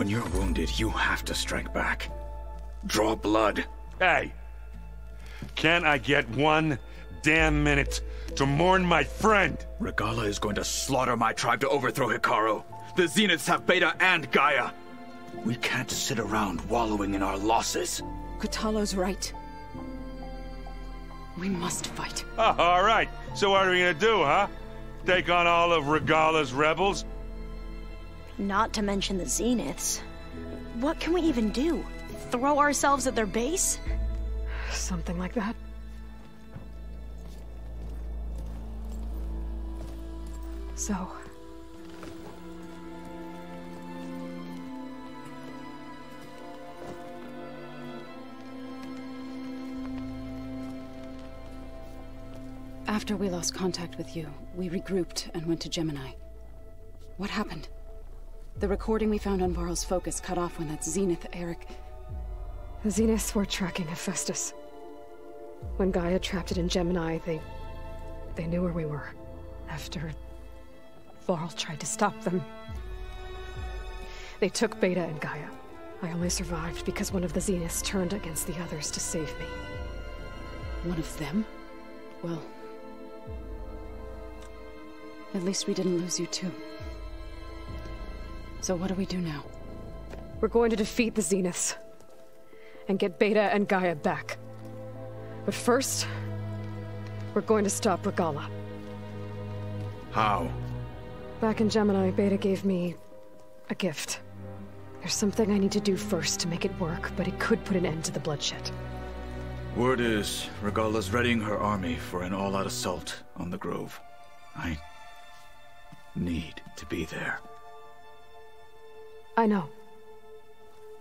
When you're wounded, you have to strike back. Draw blood. Hey! Can't I get one damn minute to mourn my friend? Regala is going to slaughter my tribe to overthrow Hikaru. The Zeniths have Beta and Gaia. We can't sit around wallowing in our losses. Kotallo's right. We must fight. Oh, all right. So what are we gonna do, huh? Take on all of Regala's rebels? Not to mention the Zeniths. What can we even do? Throw ourselves at their base? Something like that. So... After we lost contact with you, we regrouped and went to Gemini. What happened? The recording we found on Varl's focus cut off when that Zenith, Eric... The Zeniths were tracking Hephaestus. When Gaia trapped it in Gemini, they knew where we were. After Varl tried to stop them, they took Beta and Gaia. I only survived because one of the Zeniths turned against the others to save me. One of them? Well... at least we didn't lose you too. So what do we do now? We're going to defeat the Zeniths. And get Beta and Gaia back. But first, we're going to stop Regala. How? Back in Gemini, Beta gave me... a gift. There's something I need to do first to make it work, but it could put an end to the bloodshed. Word is, Regala's readying her army for an all-out assault on the Grove. I need to be there. I know.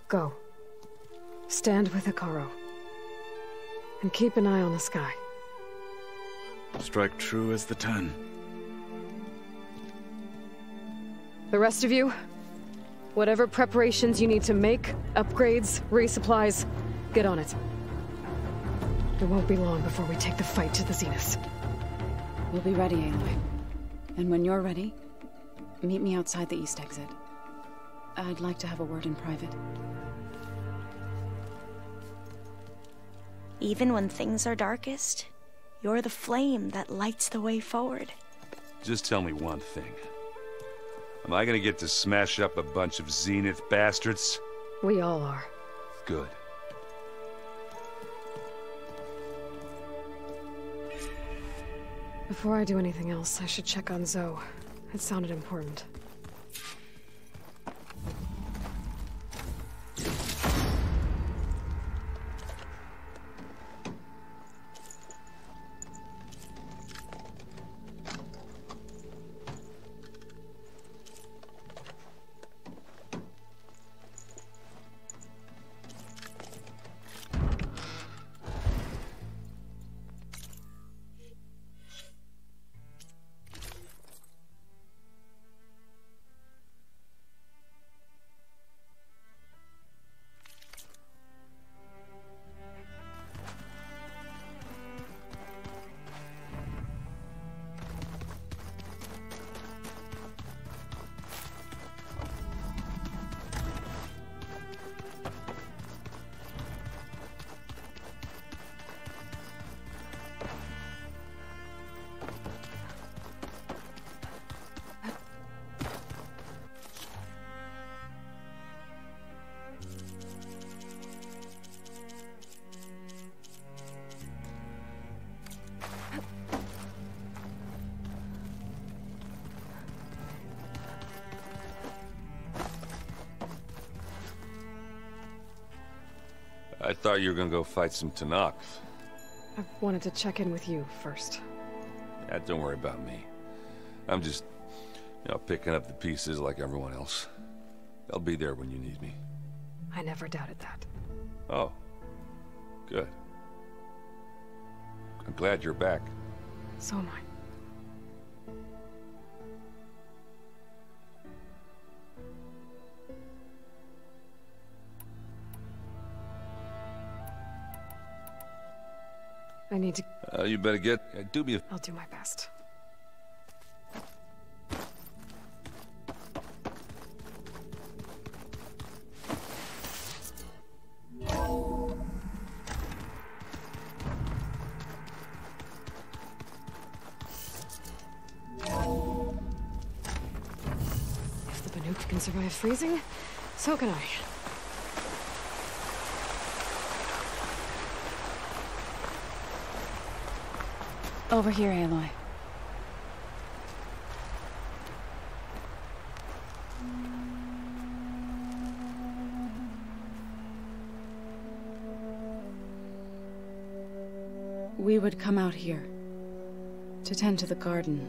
Go. Stand with Hikaru. And keep an eye on the sky. Strike true as the 10. The rest of you, whatever preparations you need to make, upgrades, resupplies, get on it. It won't be long before we take the fight to the Zeniths. We'll be ready, Aloy. And when you're ready, meet me outside the east exit. I'd like to have a word in private. Even when things are darkest, you're the flame that lights the way forward. Just tell me one thing. Am I gonna get to smash up a bunch of Zenith bastards? We all are. Good. Before I do anything else, I should check on Zoe. It sounded important. I thought you were gonna go fight some Tanakh. I wanted to check in with you first. Yeah, don't worry about me. I'm just, picking up the pieces like everyone else. I'll be there when you need me. I never doubted that. Oh. Good. I'm glad you're back. So am I. I need to... you better get... do me a... I'll do my best. can survive freezing, so can I. Over here, Aloy. We would come out here to tend to the garden.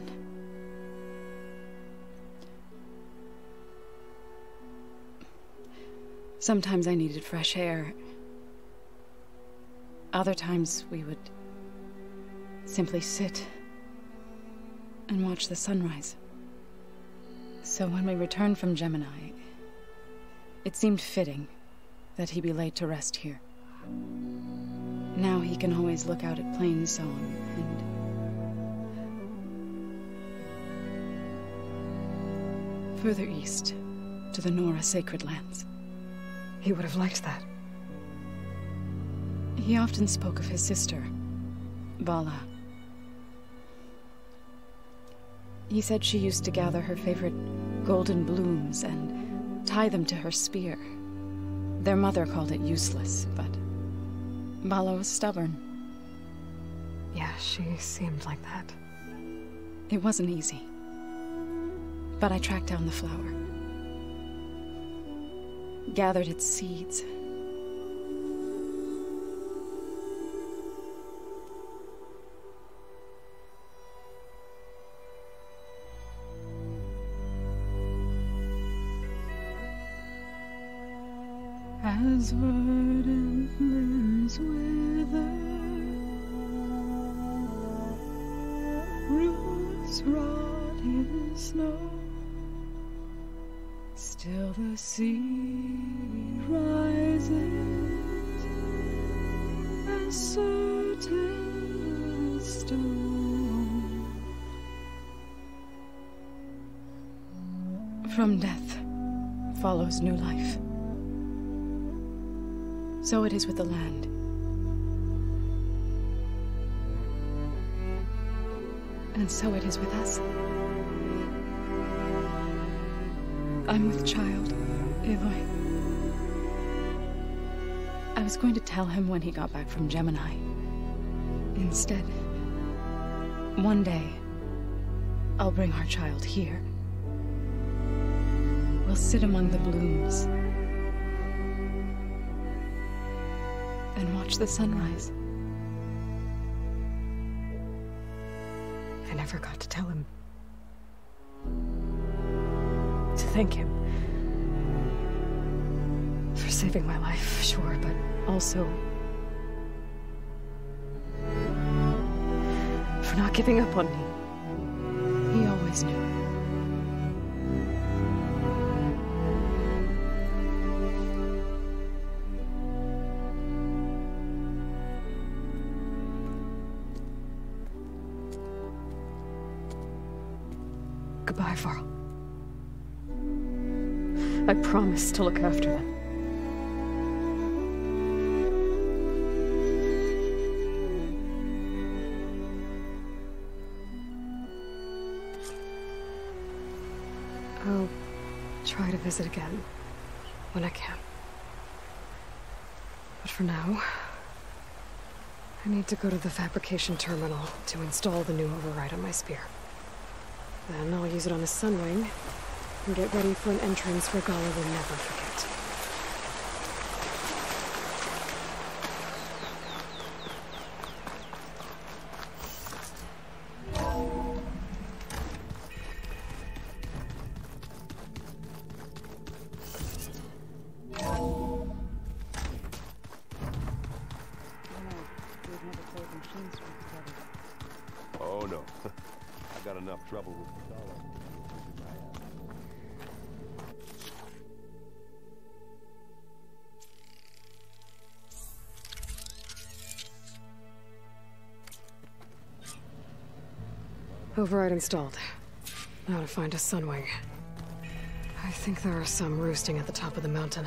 Sometimes I needed fresh air. Other times we would simply sit and watch the sunrise. So when we returned from Gemini, it seemed fitting that he be laid to rest here. Now he can always look out at Plain Song and further east to the Nora sacred lands. He would have liked that. He often spoke of his sister, Vala. He said she used to gather her favorite golden blooms and tie them to her spear. Their mother called it useless, but Vala was stubborn. Yeah, she seemed like that. It wasn't easy. But I tracked down the flower. Gathered its seeds. As verdant limbs wither, roots rot in snow, still the sea rises as certain as stone. From death follows new life. So it is with the land. And so it is with us. I'm with child, Aloy. I was going to tell him when he got back from Gemini. Instead, one day, I'll bring our child here. We'll sit among the blooms and watch the sunrise. I never got to tell him. To thank him. For saving my life, sure, but also for not giving up on me. He always knew. Goodbye, Varl. I promise to look after them. I'll try to visit again when I can. But for now, I need to go to the fabrication terminal to install the new override on my spear. Then I'll use it on a sunwing and get ready for an entrance where Gala will never forget. Oh no, I got enough trouble with the dollar. Override installed. Now to find a sunwing. I think there are some roosting at the top of the mountain.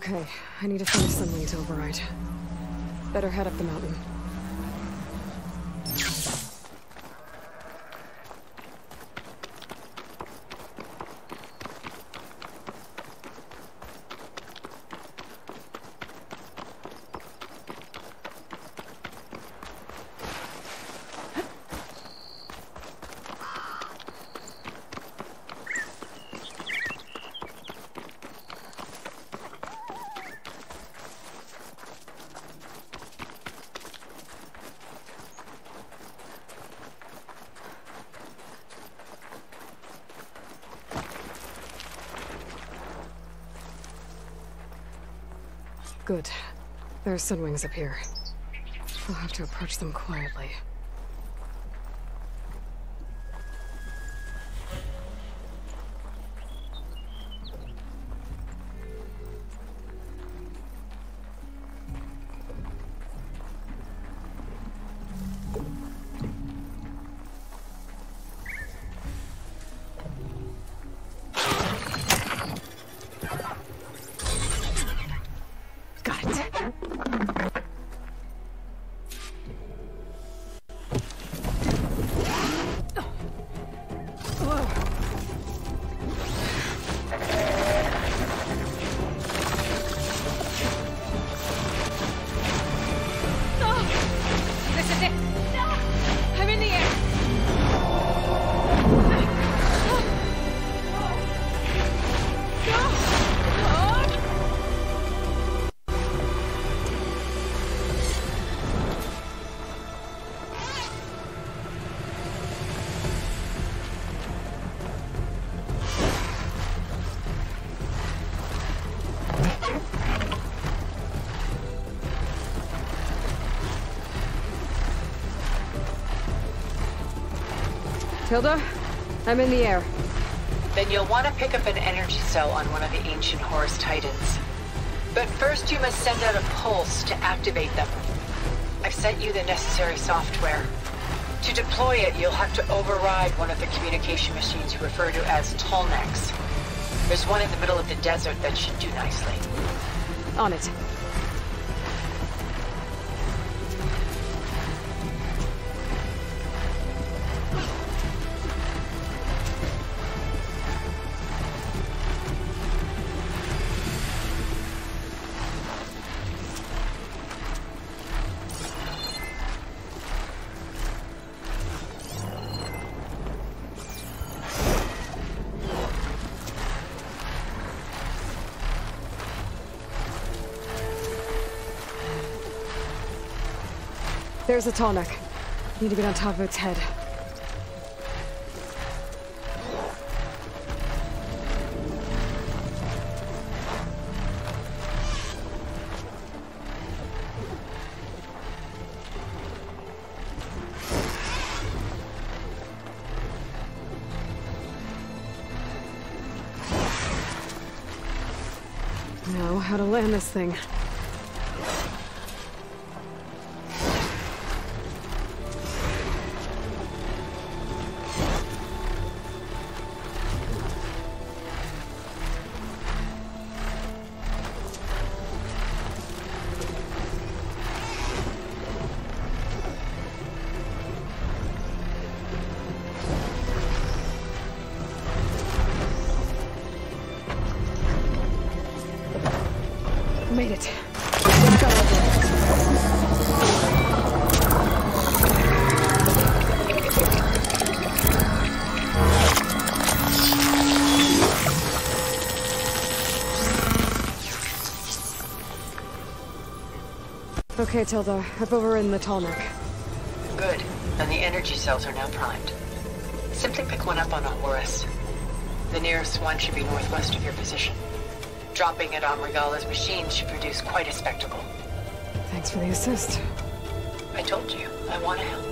Okay, I need to find a sunwing to override. Better head up the mountain. Good. There are sunwings up here. We'll have to approach them quietly. Tilda, I'm in the air. Then you'll want to pick up an energy cell on one of the ancient Horus Titans. But first you must send out a pulse to activate them. I've sent you the necessary software. To deploy it, you'll have to override one of the communication machines you refer to as tallnecks. There's one in the middle of the desert that should do nicely. On it. There's a tallneck. Need to get on top of its head. Now, how to land this thing. Made it. Okay, Tilda. I've overridden the tallneck. Good. And the energy cells are now primed. Simply pick one up on a Horus. The nearest one should be northwest of your position. Dropping it on Regala's machine should produce quite a spectacle. Thanks for the assist. I told you, I want to help.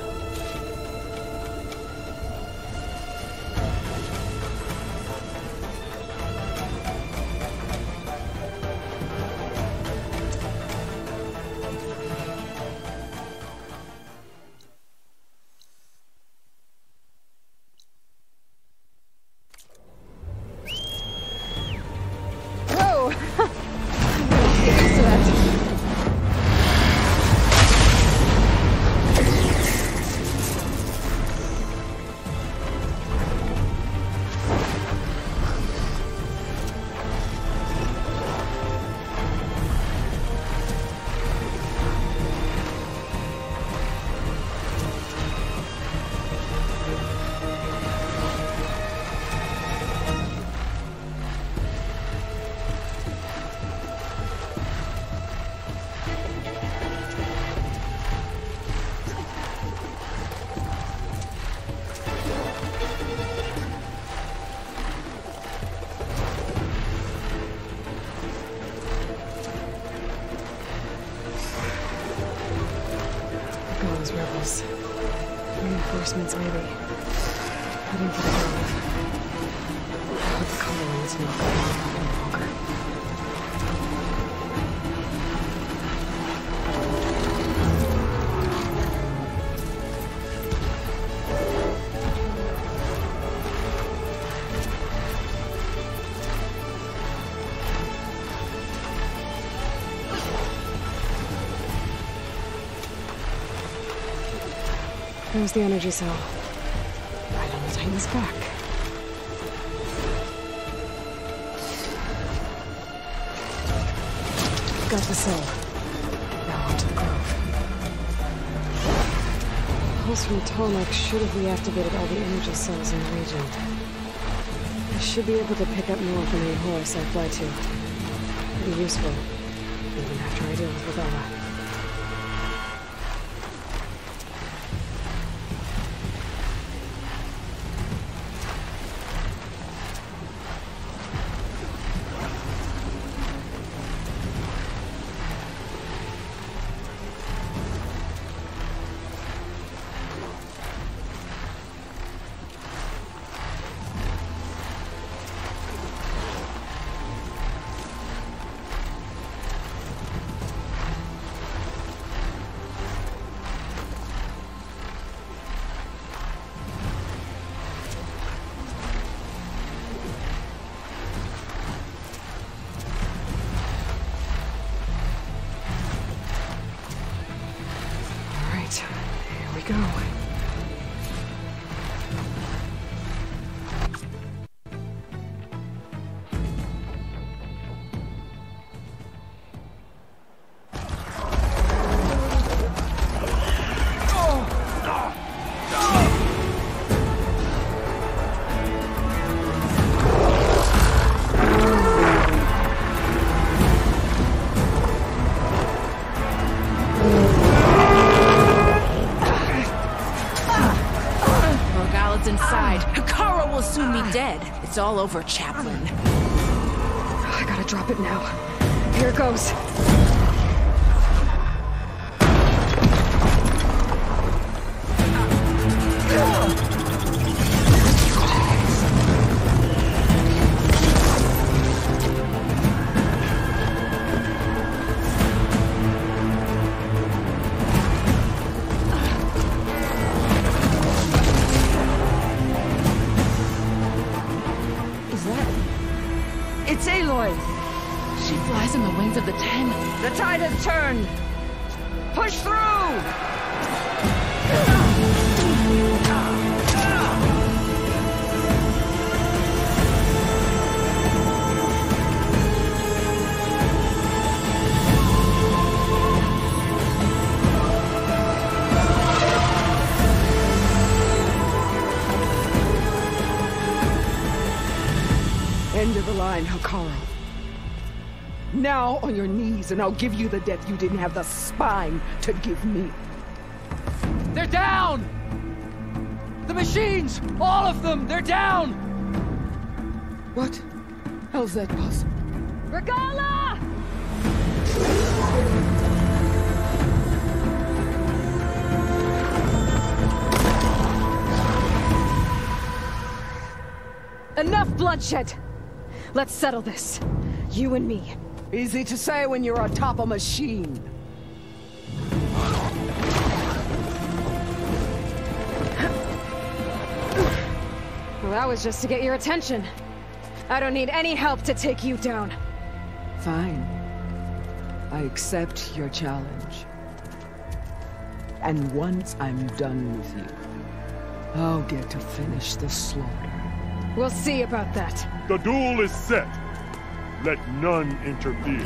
Go those rebels. Reinforcements, maybe. Heading for the grove. I hope the colonies not going on any longer. There's the energy cell. Right on the Titan's back. Got the cell. Now onto the grove. Pulse from Tomek should have reactivated all the energy cells in the region. I should be able to pick up more from the horse I fly to. Pretty useful, even after I deal with Regala. Here we go. It's all over, Chaplain. I gotta drop it now. Here it goes. She flies in the wings of the 10. The tide has turned! Push through! End of the line, Hikaru. Now on your knees, and I'll give you the death you didn't have the spine to give me. They're down! The machines! All of them! They're down! What? How's that possible? Regala! Enough bloodshed! Let's settle this. You and me. Easy to say when you're atop a machine. Well, that was just to get your attention. I don't need any help to take you down. Fine. I accept your challenge. And once I'm done with you, I'll get to finish the slaughter. We'll see about that. The duel is set. Let none interfere.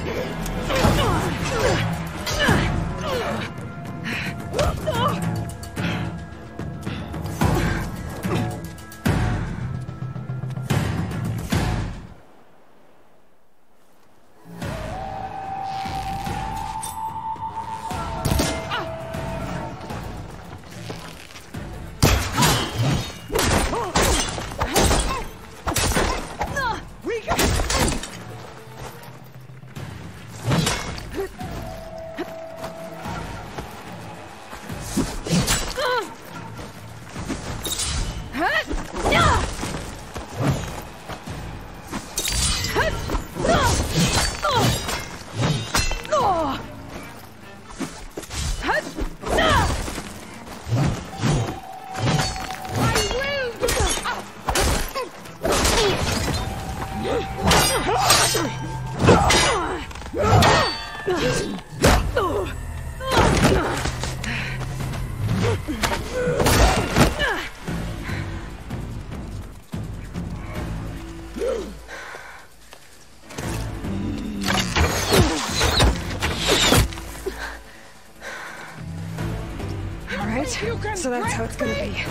right, so that's how it's gonna be.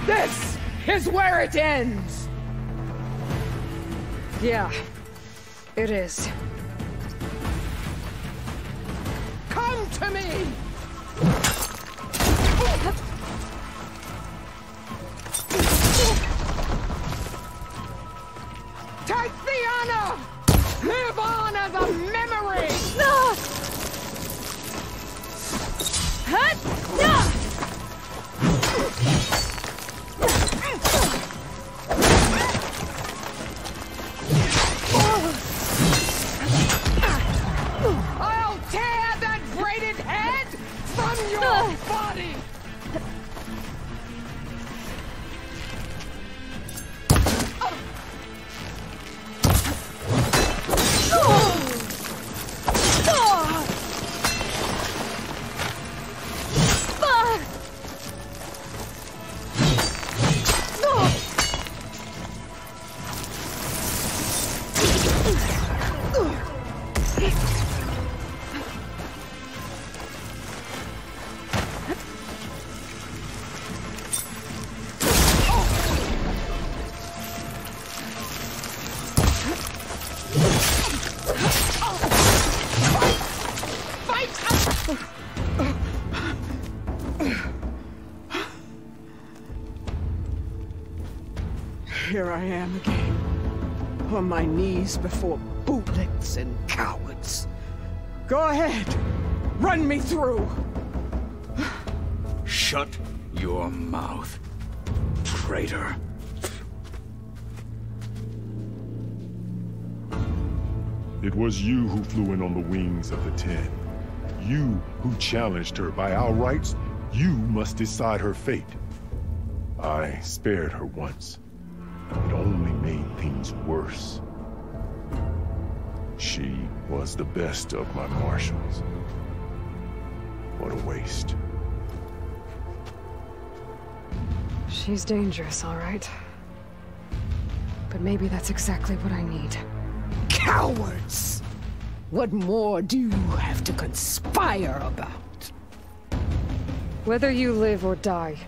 This is where it ends! Yeah, it is. Come to me! Take the honor! Live on as a memory! I'll tear that braided head from your body! Here I am again, on my knees before bootlets and cowards. Go ahead, run me through. Shut your mouth, traitor. It was you who flew in on the wings of the 10. You who challenged her. By our rights, you must decide her fate. I spared her once. It only made things worse. She was the best of my marshals. What a waste. She's dangerous, all right. But maybe that's exactly what I need. Cowards! What more do you have to conspire about? Whether you live or die.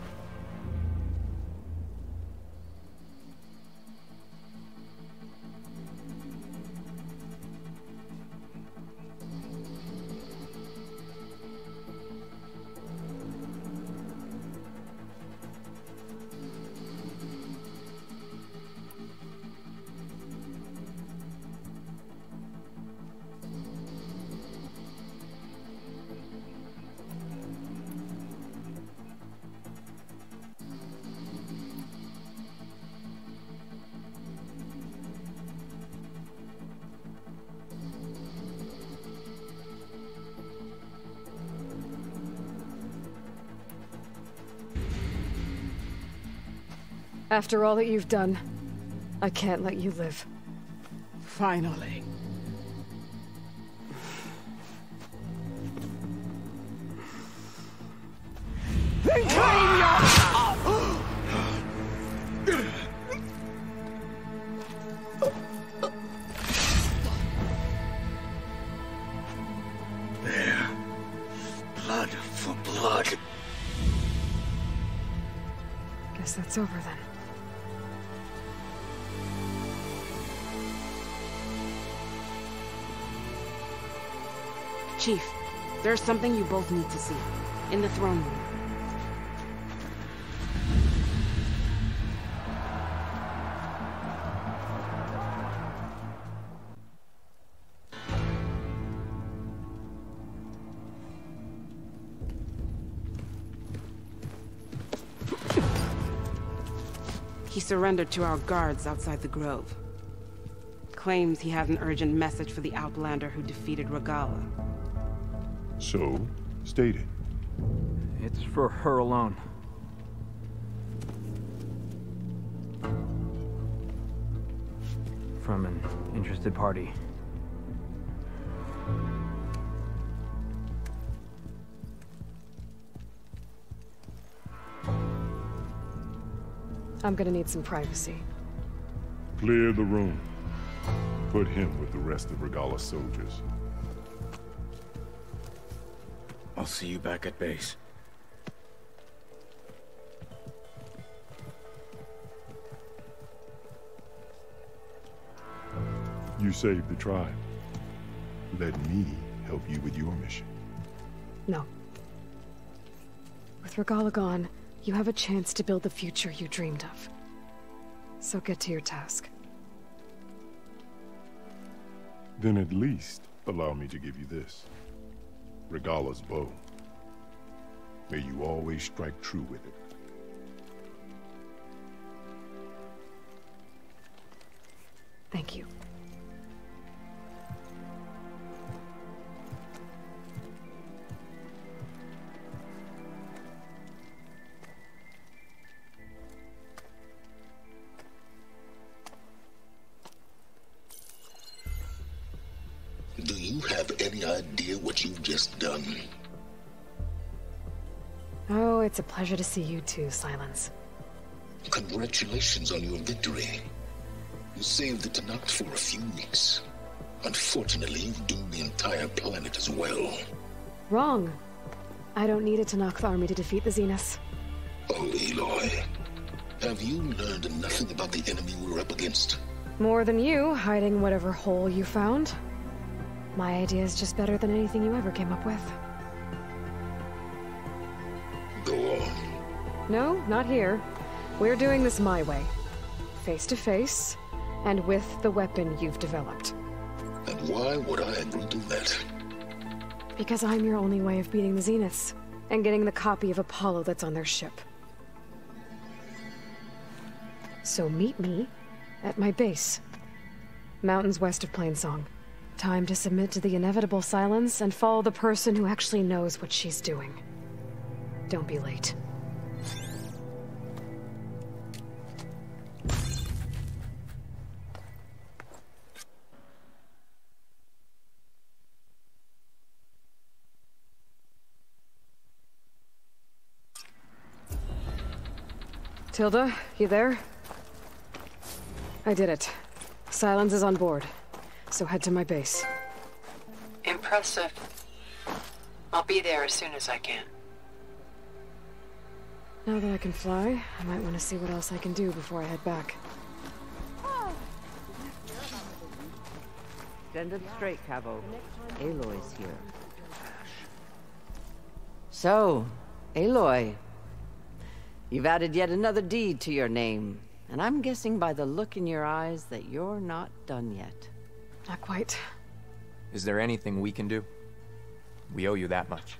After all that you've done, I can't let you live. Finally. Then claim your... There. Blood for blood. Guess that's over then. Chief, there's something you both need to see. In the throne room. He surrendered to our guards outside the grove. Claims he had an urgent message for the Outlander who defeated Regala. So, state it. It's for her alone. From an interested party. I'm gonna need some privacy. Clear the room. Put him with the rest of Regala's soldiers. I'll see you back at base. You saved the tribe. Let me help you with your mission. No. With Regala gone, you have a chance to build the future you dreamed of. So get to your task. Then at least allow me to give you this. Regala's bow. May you always strike true with it. Thank you. Do you have any idea what you've just done? Oh, it's a pleasure to see you too, Silence. Congratulations on your victory. You saved the Tenakth for a few weeks. Unfortunately, you've doomed the entire planet as well. Wrong. I don't need a Tenakth army to defeat the Zeniths. Oh, Aloy. Have you learned nothing about the enemy we're up against? More than you, hiding whatever hole you found. My idea is just better than anything you ever came up with. Go on. No, not here. We're doing this my way. Face to face, and with the weapon you've developed. And why would I agree to that? Because I'm your only way of beating the Zeniths, and getting the copy of Apollo that's on their ship. So meet me at my base. Mountains west of Plainsong. Time to submit to the inevitable silence and follow the person who actually knows what she's doing. Don't be late. Tilda, you there? I did it. Silence is on board. So head to my base. Impressive. I'll be there as soon as I can. Now that I can fly, I might want to see what else I can do before I head back. Stand up straight, Cavo. Aloy's here. So, Aloy. You've added yet another deed to your name. And I'm guessing by the look in your eyes that you're not done yet. Not quite. Is there anything we can do? We owe you that much.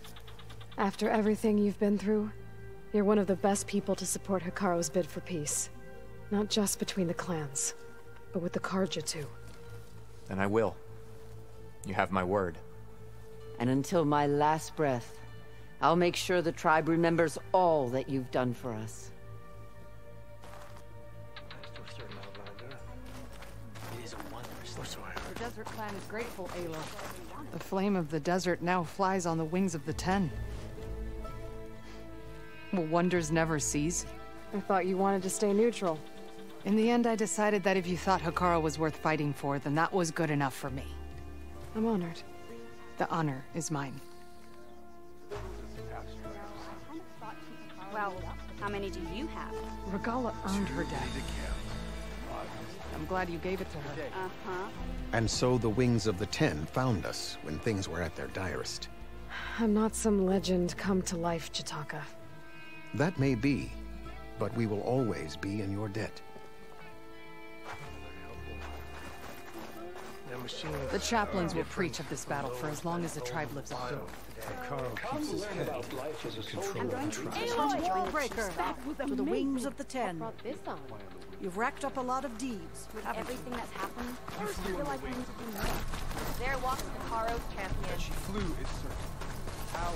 After everything you've been through, you're one of the best people to support Hikaru's bid for peace. Not just between the clans, but with the Karja too. And I will. You have my word. And until my last breath, I'll make sure the tribe remembers all that you've done for us. The Desert Clan is grateful, Aloy. The flame of the desert now flies on the wings of the 10. Will wonders never cease? I thought you wanted to stay neutral. In the end, I decided that if you thought Hikaru was worth fighting for, then that was good enough for me. I'm honored. The honor is mine. Well, how many do you have? Regala earned her death. I'm glad you gave it to her. Uh-huh. And so the wings of the 10 found us when things were at their direst. I'm not some legend come to life, Chitaka. That may be, but we will always be in your debt. The chaplains will preach of this battle for as long as the tribe lives up here. I'm going to Aloy, Wallbreaker! Back to the wings of the 10. Brought this on? You've racked up a lot of deeds. With everything that's happened, I feel like we need to do more. There walks the Karos champion. That she flew is certain. How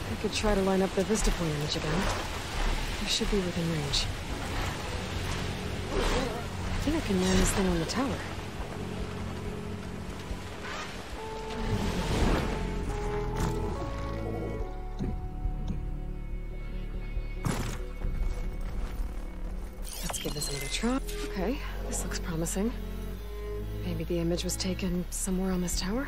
I could try to line up the vista point image again. I should be within range. I think I can land this thing on the tower. Let's give this another try. Okay, this looks promising. Maybe the image was taken somewhere on this tower?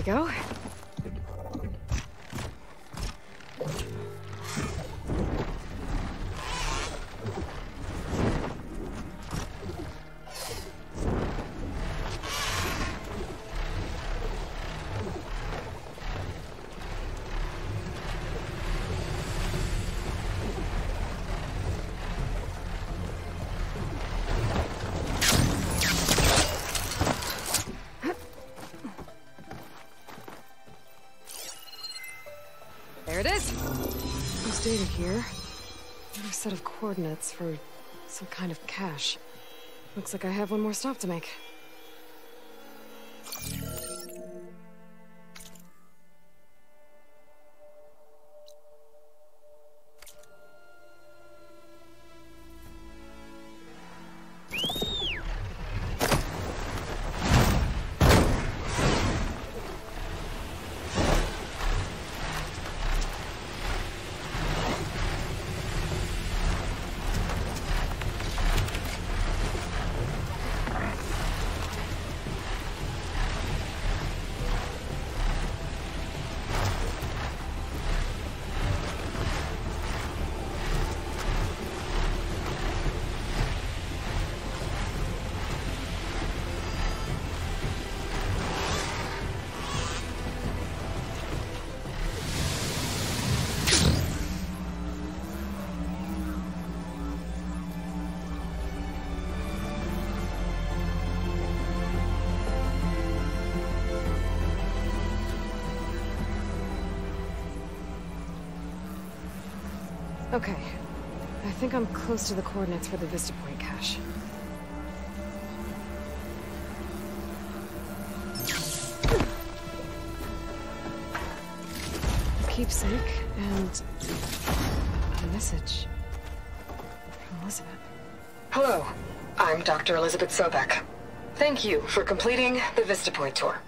we go. There it is! There's data here. Another set of coordinates for some kind of cache. Looks like I have one more stop to make. Okay. I think I'm close to the coordinates for the Vista Point cache. Keepsake and a message from Elizabeth. Hello, I'm Dr. Elizabeth Sobek. Thank you for completing the Vista Point tour.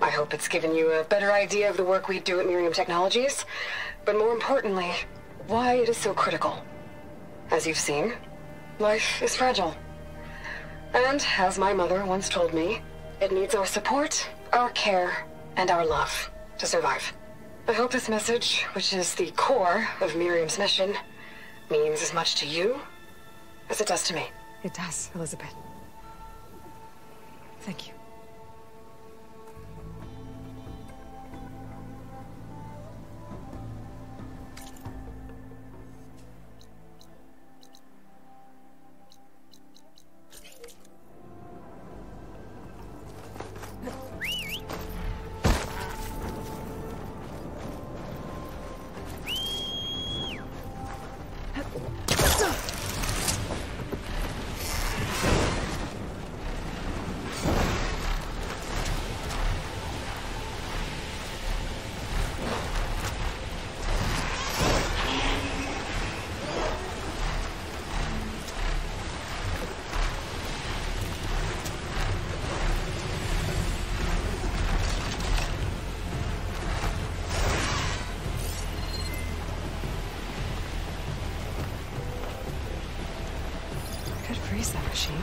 I hope it's given you a better idea of the work we do at Miriam Technologies, but more importantly, why it is so critical. As you've seen, life is fragile. And as my mother once told me, it needs our support, our care, and our love to survive. I hope this message, which is the core of Miriam's mission, means as much to you as it does to me. It does, Elizabeth. Thank you. Freeze that machine.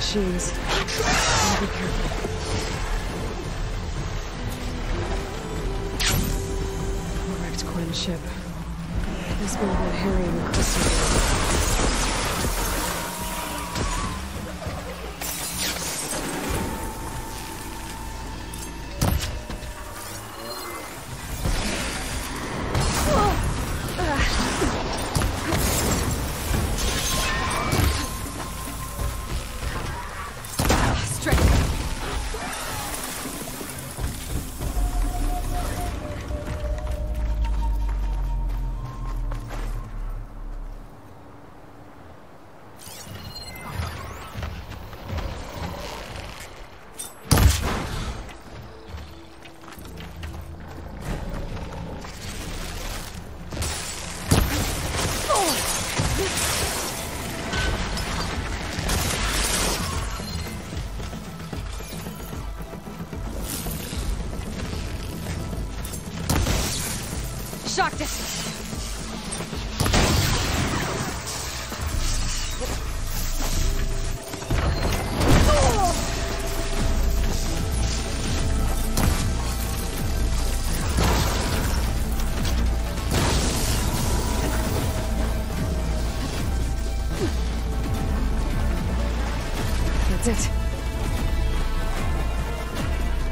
machines. Gotta be careful. A wrecked Quinn ship. Must be where Harry and Kristen were. Shock distance. That's it.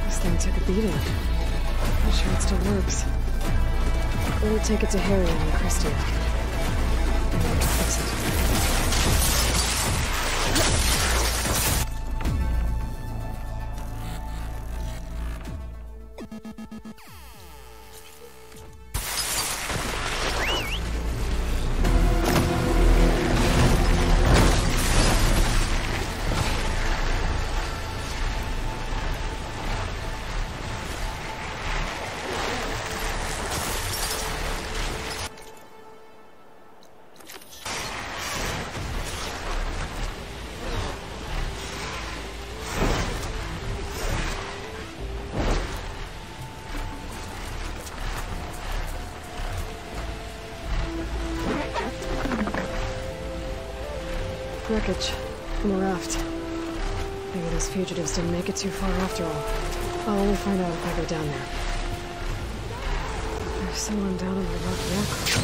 This thing took a beating. I'm sure it still works. Better take it to Harry and Christian. And they can fix it. Wreckage from a raft. Maybe those fugitives didn't make it too far after all. I'll only find out if I go down there. There's someone down on the rocky outcrop.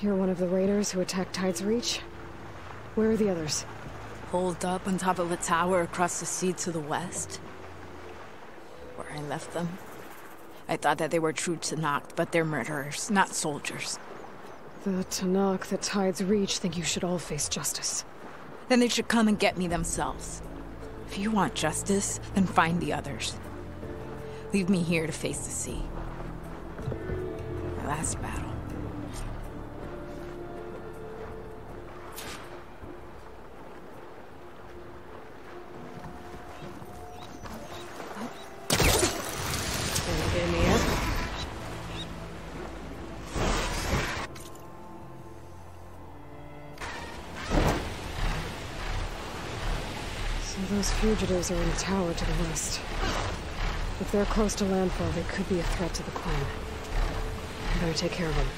You're one of the raiders who attacked Tide's Reach? Where are the others? Holed up on top of a tower across the sea to the west. Where I left them. I thought that they were true Tenakth, but they're murderers, not soldiers. The Tenakth that Tide's Reach think you should all face justice. Then they should come and get me themselves. If you want justice, then find the others. Leave me here to face the sea. My last battle. Those fugitives are in a tower to the west. If they're close to landfall, they could be a threat to the clan. I better take care of them.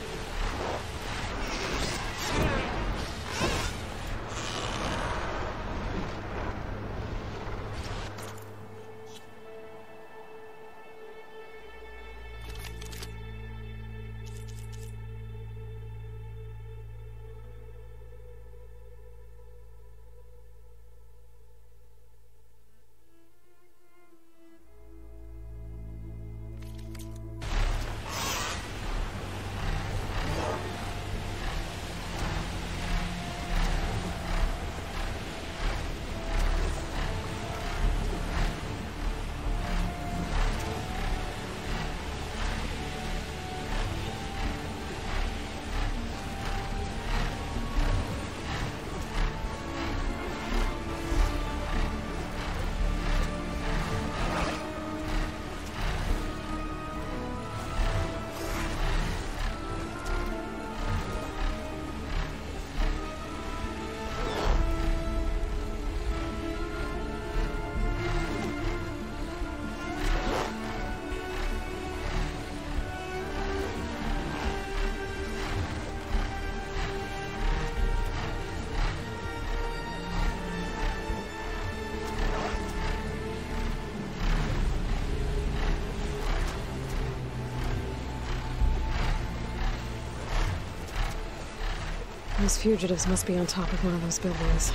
Those fugitives must be on top of one of those buildings.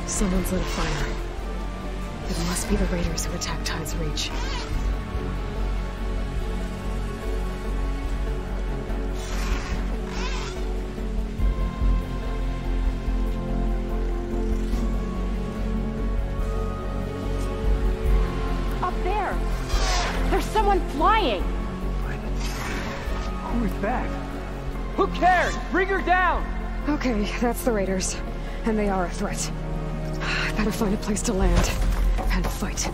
Someone's lit a fire. It must be the raiders who attacked Tide's Reach. Up there! There's someone flying! Who is that? Who cares? Bring her down! Okay, that's the raiders. And they are a threat. I better find a place to land and fight.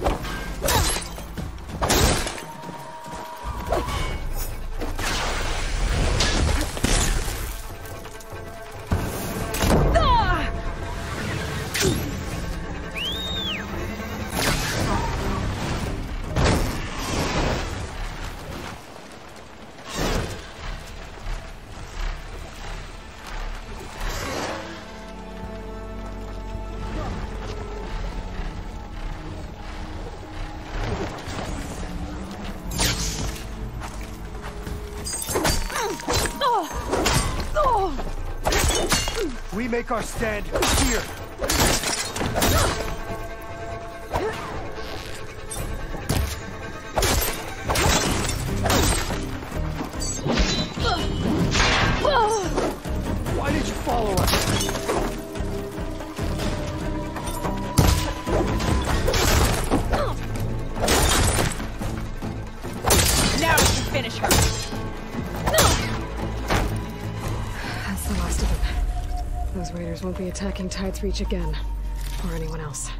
We make our stand here. Why did you follow us? Now we can finish her. That's the last of them. Those raiders won't be attacking Tide's Reach again, or anyone else.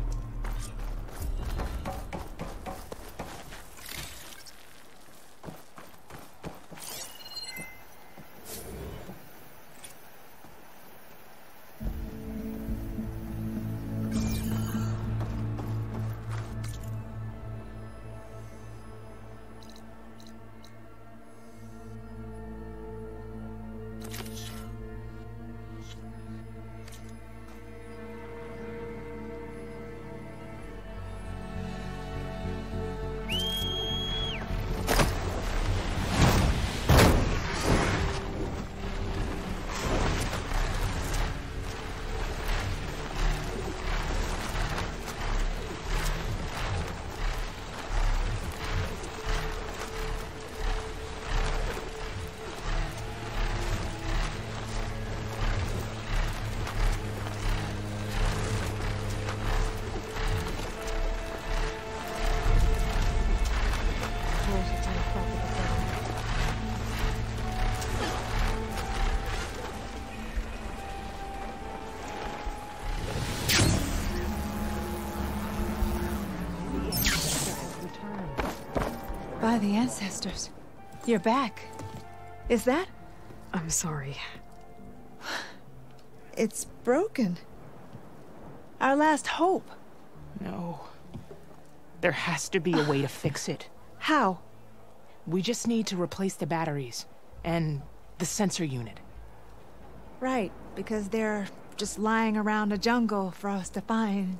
By the ancestors. You're back. Is that? I'm sorry. It's broken. Our last hope. No. There has to be a way to fix it. How? We just need to replace the batteries and the sensor unit. Right, because they're just lying around a jungle for us to find.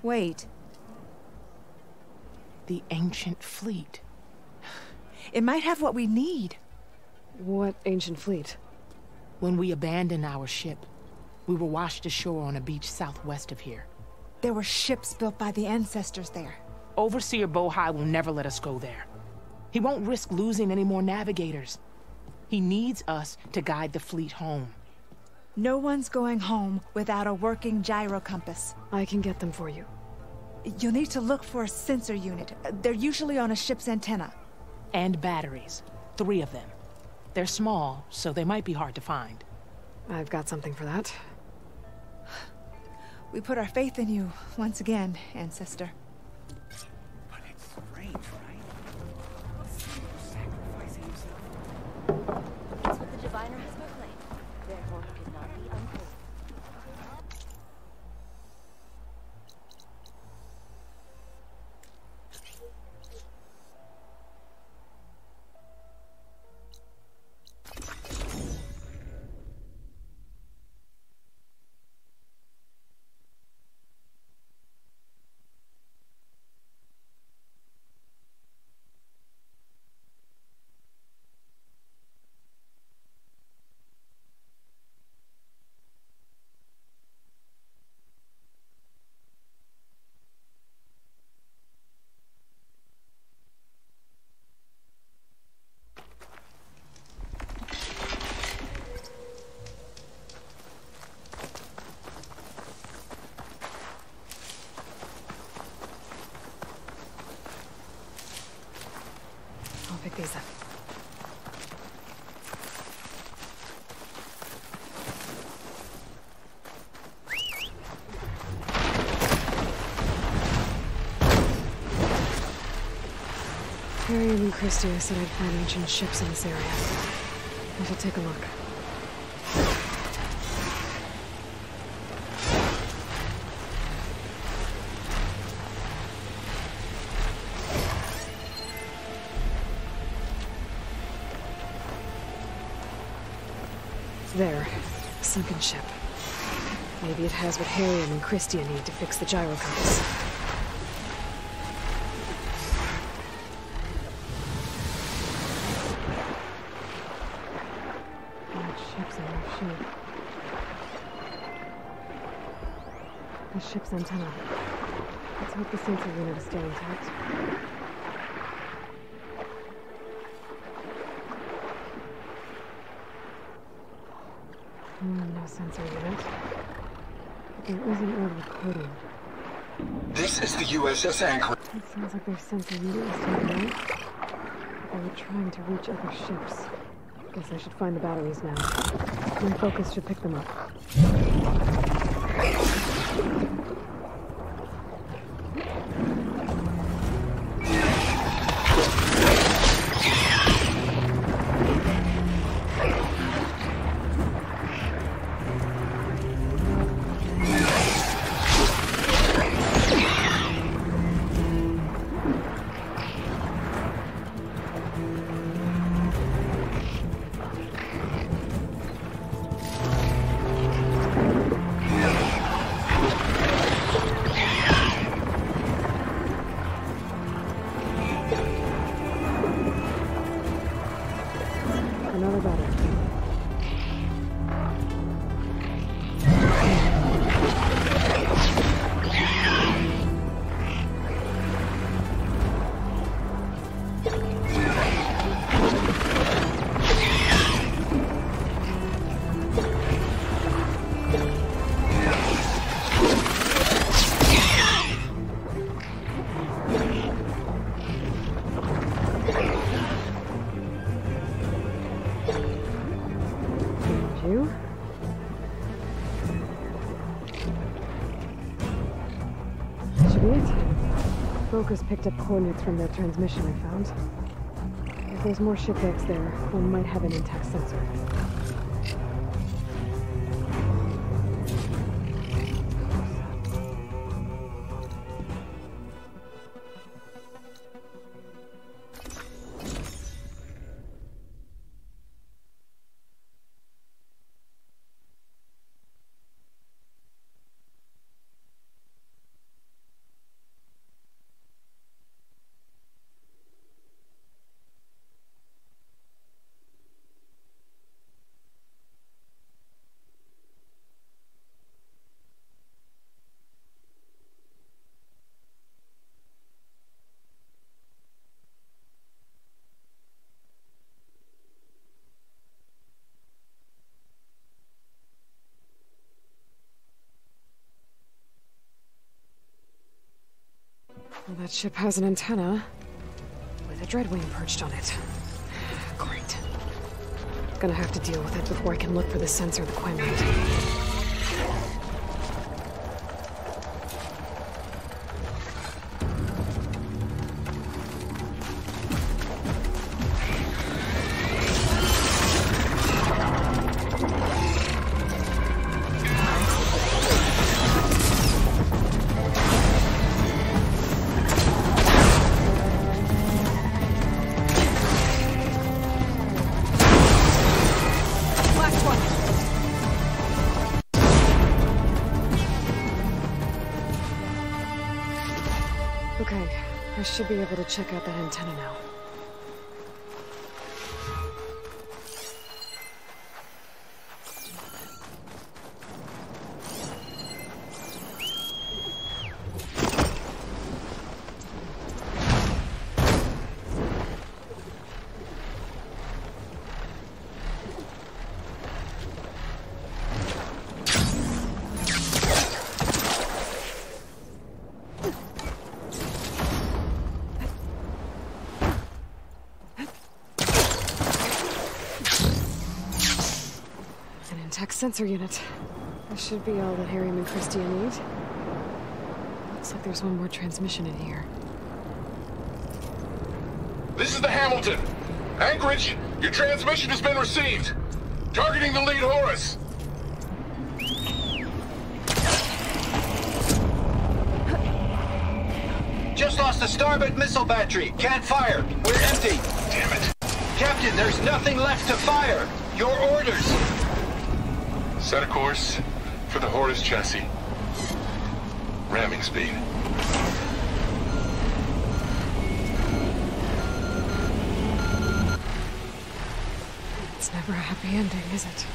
Wait. The ancient fleet. It might have what we need. What ancient fleet? When we abandoned our ship, we were washed ashore on a beach southwest of here. There were ships built by the ancestors there. Overseer Bohai will never let us go there. He won't risk losing any more navigators. He needs us to guide the fleet home. No one's going home without a working gyro compass. I can get them for you. You'll need to look for a sensor unit. They're usually on a ship's antenna. And batteries. 3 of them. They're small, so they might be hard to find. I've got something for that. We put our faith in you once again, Ancestor. But it's strange, right? Sacrificing himself. It's what the diviner has proclaimed. Therefore, he could not be unclean. I'll pick these up. Harry and Christia said I'd find ancient ships in this area. I should take a look. There. A sunken ship. Maybe it has what Harry and Christia need to fix the gyro compass. The ship's antenna. Let's hope the sensor unit is still intact. No sensor unit. But there is an order coding. This is the USS Anchor. It sounds like their sensor unit was taken out. They were trying to reach other ships. Guess I should find the batteries now. My focus should pick them up. Focus picked up coordinates from their transmission I found. If there's more shipwrecks there, one might have an intact sensor. Well, that ship has an antenna with a dreadwing perched on it. Great. Gonna have to deal with it before I can look for the sensor the Quinn made. Okay, I should be able to check out that antenna now. Sensor unit. This should be all that Harry and Christia need. Looks like there's one more transmission in here. This is the Hamilton. Anchorage, your transmission has been received. Targeting the lead Horus. Just lost the starboard missile battery. Can't fire. We're empty. Damn it. Captain, there's nothing left to fire. Your orders. Set a course for the Horus chassis. Ramming speed. It's never a happy ending, is it?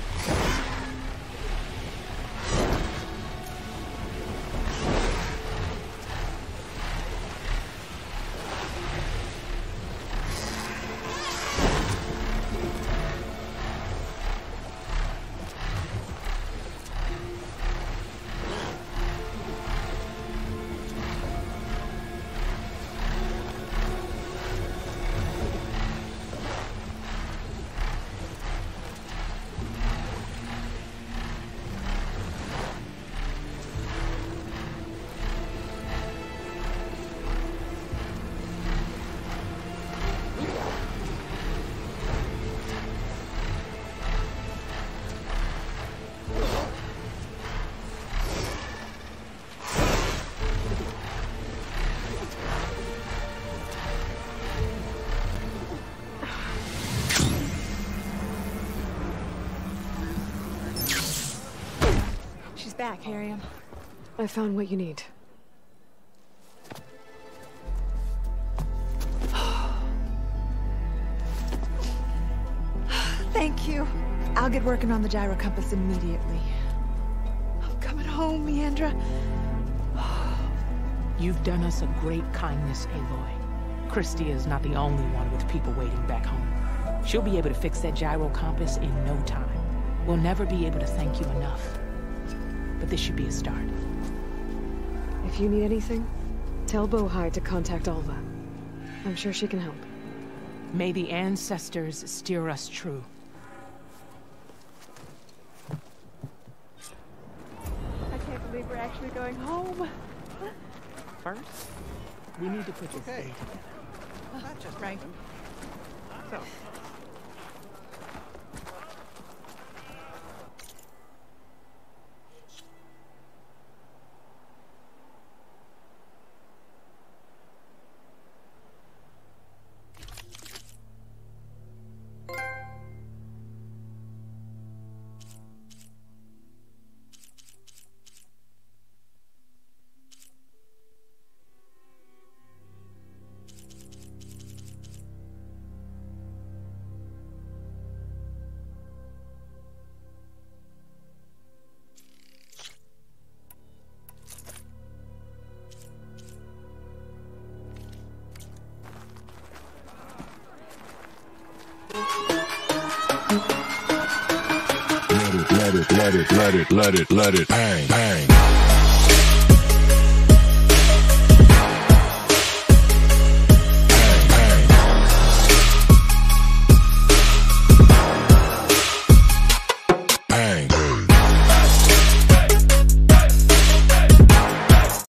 Back, Harry. I found what you need. Thank you. I'll get working on the gyro compass immediately. I'm coming home, Leandra. You've done us a great kindness, Aloy. Christia is not the only one with people waiting back home. She'll be able to fix that gyro compass in no time. We'll never be able to thank you enough. But this should be a start. If you need anything, tell Bohai to contact Alva. I'm sure she can help. May the ancestors steer us true. I can't believe we're actually going home. First, we need to put this day together. That's just right. So. Let it bang, bang.